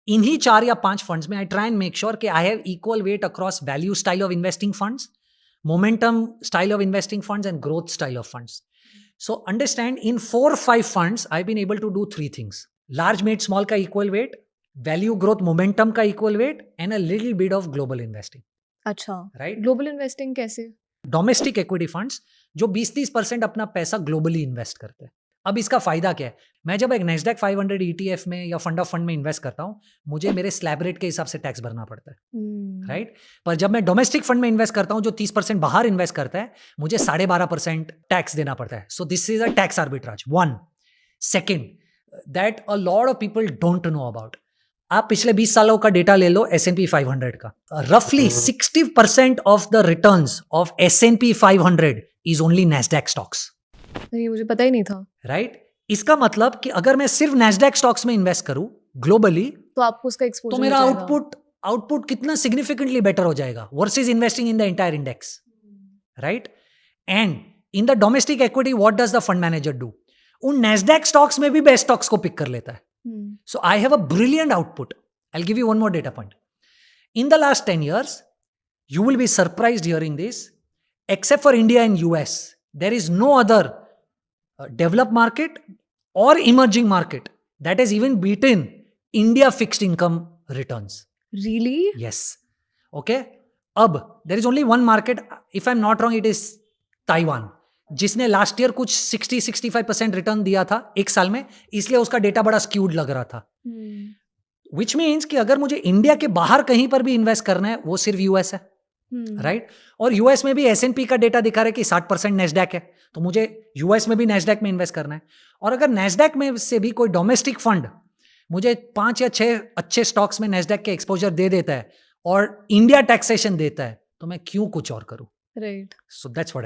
इन्हीं 4 या 5 फंड्स में I try and make sure कि I have equal weight across value style of investing funds, momentum style of investing funds, and growth style of funds. So understand, in 4 or 5 funds, I've been able to do 3 things. Large mid small ka equal weight, value growth momentum ka equal weight, and a little bit of global investing. अच्छा, Right? Global investing कैसे? Domestic equity funds जो 20-30% अपना पैसा globally invest करते हैं. अब इसका फायदा क्या है? मैं जब एक नेस्डैक 500 ETF में या फंड ऑफ फंड में इन्वेस्ट करता हूं, मुझे मेरे स्लैब रेट के हिसाब से टैक्स भरना पड़ता है, राइट? पर जब मैं डोमेस्टिक फंड में इन्वेस्ट करता हूं जो 30% बाहर इन्वेस्ट करता है, मुझे 12.5% टैक्स देना पड़ता है. So this is a tax arbitrage. 1. Second, that a lot of people don't know about. आप पिछले 20 सालों का डेटा ले लो S&P 500 का. रफली 60% of the returns of S&P 500 is only Nasdaq stocks. नहीं, मुझे पता ही नहीं था. राइट? इसका मतलब कि अगर मैं सिर्फ नैस्डैक स्टॉक्स में इन्वेस्ट करूं ग्लोबली, तो आपको उसका एक्सपोजर तो मेरा आउटपुट कितना सिग्निफिकेंटली बेटर हो जाएगा versus investing in the entire index, right? And in the domestic equity what does the fund manager do? उन नैस्डैक स्टॉक्स में भी बेस्ट स्टॉक्स को पिक कर लेता है. So I have a brilliant output. I'll give you one more data point. In the last 10 years, you will be surprised hearing this, except for India and US, there is no other developed market or emerging market that has even beaten India fixed income returns. Really? Yes. Okay. Ab, there is only one market, if I'm not wrong, it is Taiwan, जिसने last year कुछ 60-65% return दिया था एक साल में, इसलिए उसका data बड़ा स्क्यूड लग रहा था. विच मीन्स कि अगर मुझे इंडिया के बाहर कहीं पर भी इन्वेस्ट करना है, वो सिर्फ यूएस है, राइट? और यूएस में भी S&P का डेटा दिखा रहा है कि 60% नैस्डैक है, तो मुझे यूएस में भी नैस्डैक में इन्वेस्ट करना है. और अगर नैस्डैक में से भी कोई डोमेस्टिक फंड मुझे 5 या 6 अच्छे स्टॉक्स में नैस्डैक के एक्सपोजर दे देता है और इंडिया टैक्सेशन देता है, तो मैं क्यों कुछ और करूं? राइट. So that's what